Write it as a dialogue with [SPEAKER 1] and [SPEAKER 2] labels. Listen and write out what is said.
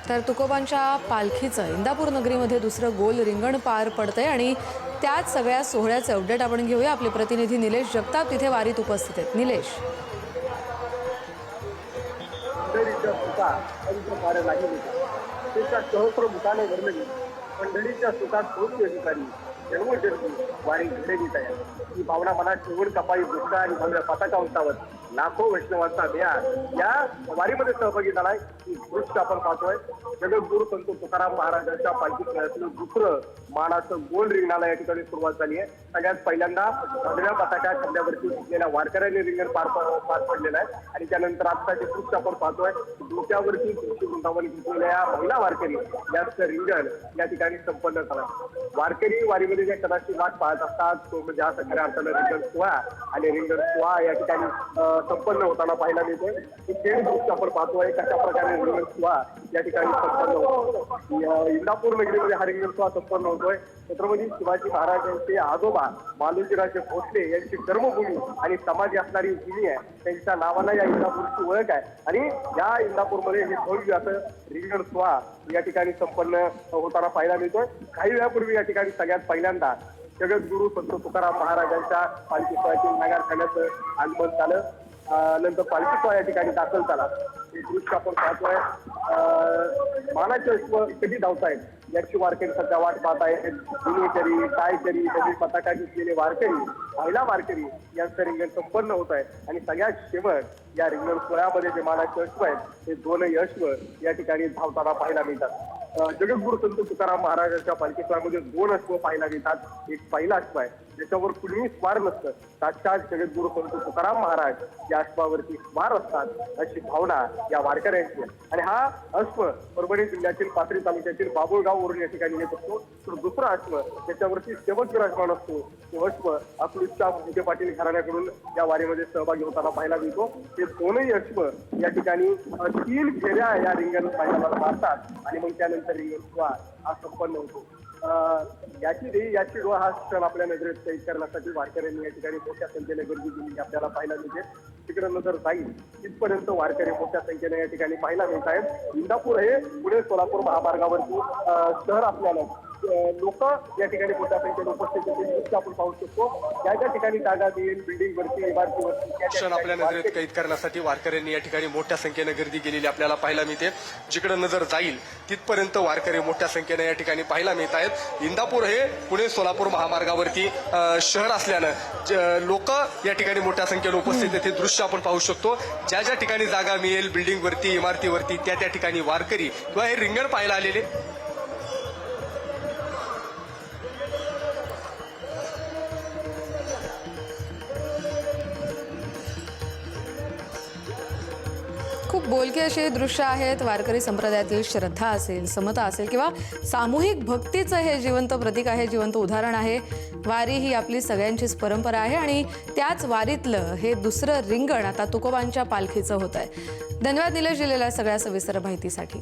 [SPEAKER 1] तर तुकोबांच्या पालखीचं इंदापूर नगरीमध्ये दुसरं गोल रिंगण पार पडतंय आणि त्याच सगळ्या सोहळ्याचे अपडेट आपण घेऊया। आपले प्रतिनिधी निलेश जगताप तिथे वारीत उपस्थित आहेत। निलेश,
[SPEAKER 2] मंडळीच्या सुखात पोहोचू अधिकारी जन्मोजन्मी वारी घडलीच आहे। ही भावना मनात ठेवून कपाळी दुसरा आणि भव्य पताका उंचावत लाखो वैष्णवांचा मेळा या वारीमध्ये सहभागी झालाय। ही दृश्य आपण पाहतोय जगद्गुरु संत तुकाराम महाराजांच्या पालखी सोहळ्यातलं दुसरं मानाचं गोल रिंगणाला या ठिकाणी सुरुवात झाली आहे। सगळ्यात पहिल्यांदा भगव्या पताका खांद्यावरती घेतलेल्या वारकऱ्यांनी रिंगण पार पडलेलं आहे आणि त्यानंतर आता जे दृश्य आपण पाहतोय डोक्यावरती तुळशी वृंदावन घेतलेल्या महिला वारकरी यांचं रिंगण या ठिकाणी संपन्न झालं। वारकरी वारीमध्ये जे कदाचित वाट पाहत असतात तो म्हणजे हा खऱ्या अर्थानं रिंगण सोहळा आणि रिंगण सोहळा या ठिकाणी संपन्न होताना पाहायला मिळतोय। हे दृश्य आपण पाहतोय कशा प्रकारे रिंगण सोहळा या ठिकाणी संपन्न होतो। इंदापूर नगरीमध्ये हा रिंगण सोहळा संपन्न होतोय। छत्रपती शिवाजी महाराजांचे आजोबा मालोजीराजे भोसले यांची कर्मभूमी आणि समाजी असणारी भूमी आहे। त्यांच्या नावाला या इंदापूरची ओळख आहे आणि या इंदापूरमध्ये हे भव्य असं रिंगण सोहळा या ठिकाणी संपन्न होताना पाहायला मिळतोय। काही वेळापूर्वी या ठिकाणी सगळ्यात पहिल्यांदा जगद्गुरु संत तुकाराम महाराजांच्या पालखी सोहळ्यातील नगारखान्याचं आगमन झालं। नंतर पालखी सोहळा या ठिकाणी दाखल झाला। हे दृश्य आपण पाहतोय मानाचे अश्व कधी धावतायत याची वारकरी सध्या वाट पाहत आहेत। गुणेकरी टायकरी त्यांनी पताका घेतलेले वारकरी महिला वारकरी यांचं रिंगण संपन्न होत आहे आणि सगळ्यात शेवट या रिंगण सोहळ्यामध्ये जे मानाचे अश्व आहेत ते दोनही अश्व या ठिकाणी धावताना पाहायला मिळतात। जगद्गुरु संत तुकाराम महाराजांच्या पालखी सोहळ्यामध्ये दोन अश्व पाहायला मिळतात। एक पहिला अश्व आहे ज्याच्यावर कुणीही स्वार नसतं, साक्षात जगद्गुरु संत तुकाराम महाराज या अश्वावरती स्वार असतात अशी भावना या वारकऱ्यांची। आणि हा अश्व परभणी जिल्ह्यातील पाथरी तालुक्यातील बाबुळगाववरून या ठिकाणी येत असतो। तर दुसरा अश्व त्याच्यावरती सेवक विराजमान असतो तो अश्व अकलूजच्या मोठे पाटील घराण्याकडून या वारीमध्ये सहभागी होताना पाहायला मिळतो। हे दोनही अश्व या ठिकाणी 3 फेऱ्या या रिंगण मैदानाला मारतात आणि मग त्यानंतर रिंगण सोहळा हा संपन्न होतो। याची हा क्षण आपल्या नजरेत कैद करण्यासाठी वारकऱ्यांनी या ठिकाणी मोठ्या संख्येने गर्दी केली आपल्याला पाहायला मिळते। तिकडे नजर जाईल तिथपर्यंत वारकरी मोठ्या संख्येने या ठिकाणी पाहायला मिळत आहेत। इंदापूर हे पुणे सोलापूर महामार्गावरती शहर असल्यानं लोक या ठिकाणी मोठ्या संख्येने उपस्थित होते आपण पाहू शकतो। ज्या ज्या ठिकाणी जागा देईल बिल्डिंग वरती इमारतीवरती
[SPEAKER 3] आपल्या नजरेत कैद करण्यासाठी वारकऱ्यांनी या ठिकाणी मोठ्या संख्येने गर्दी केलेली आपल्याला पाहायला मिळते। जिकडे नजर जाईल तिथपर्यंत वारकरी मोठ्या संख्येने या ठिकाणी पाहायला मिळत आहेत। इंदापूर हे पुणे सोलापूर महामार्गावरती शहर असल्यानं लोक या ठिकाणी मोठ्या संख्येने उपस्थित आहेत। हे दृश्य आपण पाहू शकतो। ज्या ज्या ठिकाणी जागा मिळेल बिल्डिंग वरती इमारतीवरती त्या ठिकाणी वारकरी किंवा हे रिंगण पाहायला आलेले
[SPEAKER 1] खूप बोलके असे दृश्य आहेत। वारकरी संप्रदायातील श्रद्धा असेल, समता असेल किंवा सामूहिक भक्तीचं हे जिवंत प्रतीक आहे, जिवंत उदाहरण आहे। वारी ही आपली सगळ्यांचीच परंपरा आहे आणि त्याच वारीतलं हे दुसरं रिंगण आता तुकोबांच्या पालखीचं होत आहे। धन्यवाद निलेश दिलेल्या सगळ्या सविस्तर माहितीसाठी।